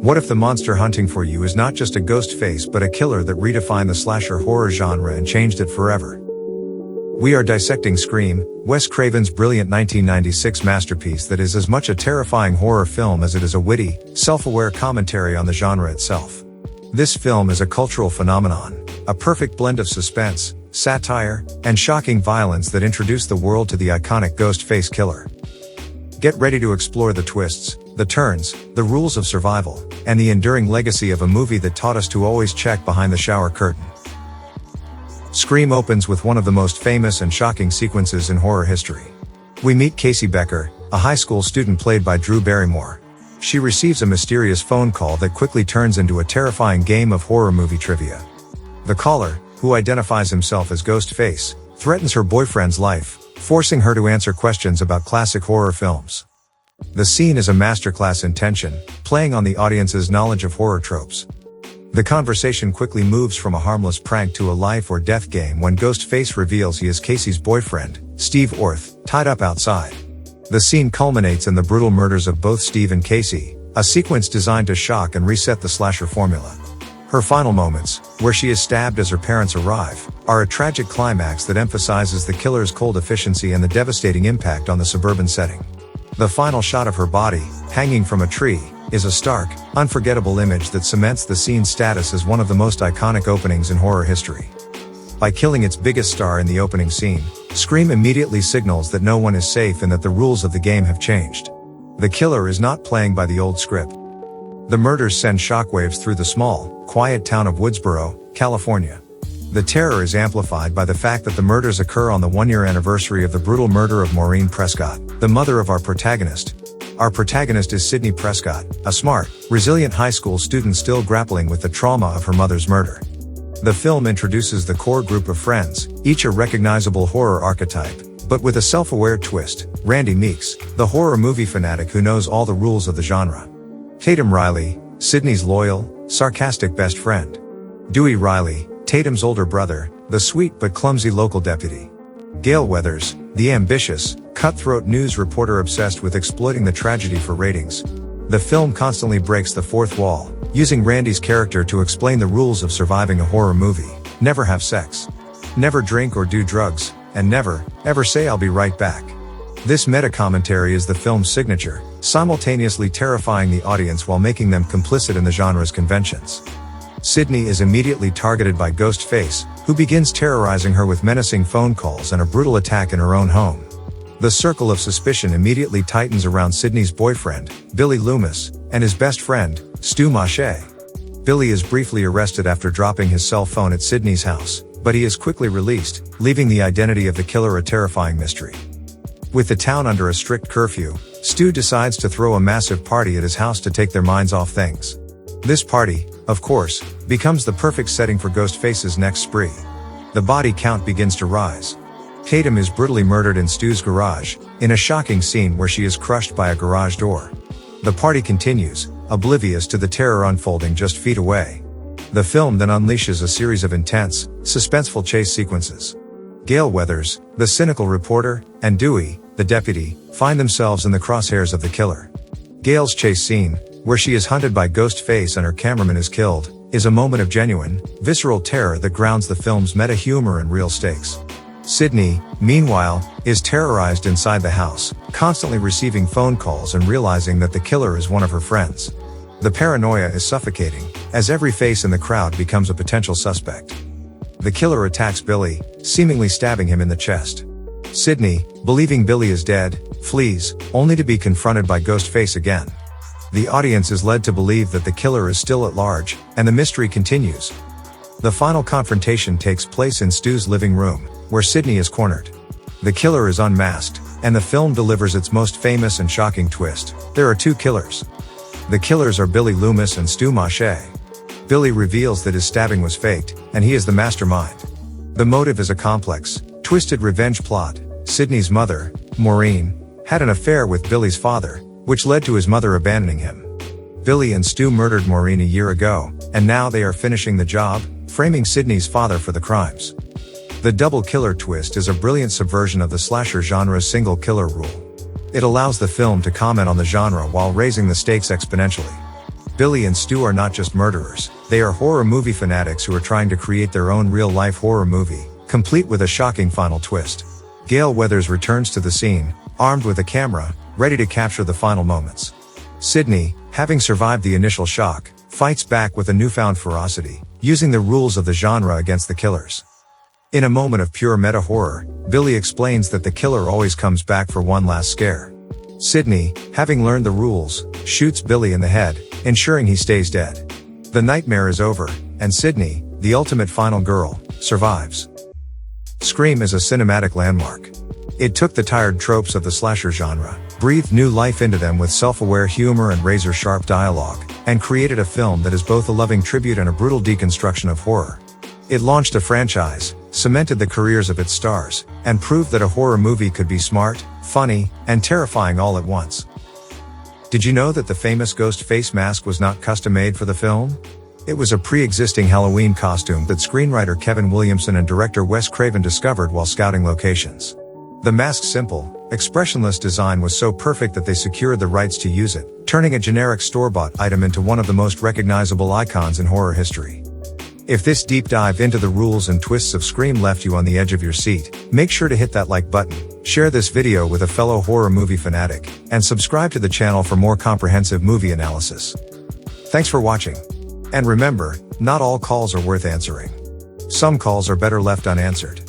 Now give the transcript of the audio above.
What if the monster hunting for you is not just a ghost face but a killer that redefined the slasher horror genre and changed it forever? We are dissecting Scream, Wes Craven's brilliant 1996 masterpiece that is as much a terrifying horror film as it is a witty, self-aware commentary on the genre itself. This film is a cultural phenomenon, a perfect blend of suspense, satire, and shocking violence that introduced the world to the iconic ghost face killer. Get ready to explore the twists, the turns, the rules of survival, and the enduring legacy of a movie that taught us to always check behind the shower curtain. Scream opens with one of the most famous and shocking sequences in horror history. We meet Casey Becker, a high school student played by Drew Barrymore. She receives a mysterious phone call that quickly turns into a terrifying game of horror movie trivia. The caller, who identifies himself as Ghostface, threatens her boyfriend's life, forcing her to answer questions about classic horror films. The scene is a masterclass in tension, playing on the audience's knowledge of horror tropes. The conversation quickly moves from a harmless prank to a life or death game when Ghostface reveals he is Casey's boyfriend, Steve Orth, tied up outside. The scene culminates in the brutal murders of both Steve and Casey, a sequence designed to shock and reset the slasher formula. Her final moments, where she is stabbed as her parents arrive, are a tragic climax that emphasizes the killer's cold efficiency and the devastating impact on the suburban setting. The final shot of her body, hanging from a tree, is a stark, unforgettable image that cements the scene's status as one of the most iconic openings in horror history. By killing its biggest star in the opening scene, Scream immediately signals that no one is safe and that the rules of the game have changed. The killer is not playing by the old script. The murders send shockwaves through the small, quiet town of Woodsboro, California. The terror is amplified by the fact that the murders occur on the one-year anniversary of the brutal murder of Maureen Prescott, the mother of our protagonist. Our protagonist is Sydney Prescott, a smart, resilient high school student still grappling with the trauma of her mother's murder. The film introduces the core group of friends, each a recognizable horror archetype, but with a self-aware twist: Randy Meeks, the horror movie fanatic who knows all the rules of the genre. Tatum Riley, Sydney's loyal, sarcastic best friend. Dewey Riley, Tatum's older brother, the sweet but clumsy local deputy. Gale Weathers, the ambitious, cutthroat news reporter obsessed with exploiting the tragedy for ratings. The film constantly breaks the fourth wall, using Randy's character to explain the rules of surviving a horror movie. Never have sex. Never drink or do drugs, and never, ever say "I'll be right back." This meta-commentary is the film's signature, simultaneously terrifying the audience while making them complicit in the genre's conventions. Sydney is immediately targeted by Ghostface, who begins terrorizing her with menacing phone calls and a brutal attack in her own home. The circle of suspicion immediately tightens around Sydney's boyfriend, Billy Loomis, and his best friend, Stu Mache. Billy is briefly arrested after dropping his cell phone at Sydney's house, but he is quickly released, leaving the identity of the killer a terrifying mystery. With the town under a strict curfew, Stu decides to throw a massive party at his house to take their minds off things. This party, of course, becomes the perfect setting for Ghostface's next spree. The body count begins to rise. Tatum is brutally murdered in Stu's garage, in a shocking scene where she is crushed by a garage door. The party continues, oblivious to the terror unfolding just feet away. The film then unleashes a series of intense, suspenseful chase sequences. Gale Weathers, the cynical reporter, and Dewey, the deputy, find themselves in the crosshairs of the killer. Gale's chase scene, where she is hunted by Ghostface and her cameraman is killed, is a moment of genuine, visceral terror that grounds the film's meta-humor and real stakes. Sydney, meanwhile, is terrorized inside the house, constantly receiving phone calls and realizing that the killer is one of her friends. The paranoia is suffocating, as every face in the crowd becomes a potential suspect. The killer attacks Billy, seemingly stabbing him in the chest. Sydney, believing Billy is dead, flees, only to be confronted by Ghostface again. The audience is led to believe that the killer is still at large, and the mystery continues. The final confrontation takes place in Stu's living room, where Sydney is cornered. The killer is unmasked, and the film delivers its most famous and shocking twist: there are two killers. The killers are Billy Loomis and Stu Mache. Billy reveals that his stabbing was faked, and he is the mastermind. The motive is a complex, twisted revenge plot. Sydney's mother, Maureen, had an affair with Billy's father, which led to his mother abandoning him. Billy and Stu murdered Maureen a year ago, and now they are finishing the job, framing Sydney's father for the crimes. The double killer twist is a brilliant subversion of the slasher genre's single killer rule. It allows the film to comment on the genre while raising the stakes exponentially. Billy and Stu are not just murderers, they are horror movie fanatics who are trying to create their own real-life horror movie, complete with a shocking final twist. Gale Weathers returns to the scene, armed with a camera, ready to capture the final moments. Sidney, having survived the initial shock, fights back with a newfound ferocity, using the rules of the genre against the killers. In a moment of pure meta-horror, Billy explains that the killer always comes back for one last scare. Sidney, having learned the rules, shoots Billy in the head, ensuring he stays dead. The nightmare is over, and Sidney, the ultimate final girl, survives. Scream is a cinematic landmark. It took the tired tropes of the slasher genre, breathed new life into them with self-aware humor and razor-sharp dialogue, and created a film that is both a loving tribute and a brutal deconstruction of horror. It launched a franchise, cemented the careers of its stars, and proved that a horror movie could be smart, funny, and terrifying all at once. Did you know that the famous ghost face mask was not custom-made for the film? It was a pre-existing Halloween costume that screenwriter Kevin Williamson and director Wes Craven discovered while scouting locations. The mask's simple, expressionless design was so perfect that they secured the rights to use it, turning a generic store-bought item into one of the most recognizable icons in horror history. If this deep dive into the rules and twists of Scream left you on the edge of your seat, make sure to hit that like button, share this video with a fellow horror movie fanatic, and subscribe to the channel for more comprehensive movie analysis. Thanks for watching. And remember, not all calls are worth answering. Some calls are better left unanswered.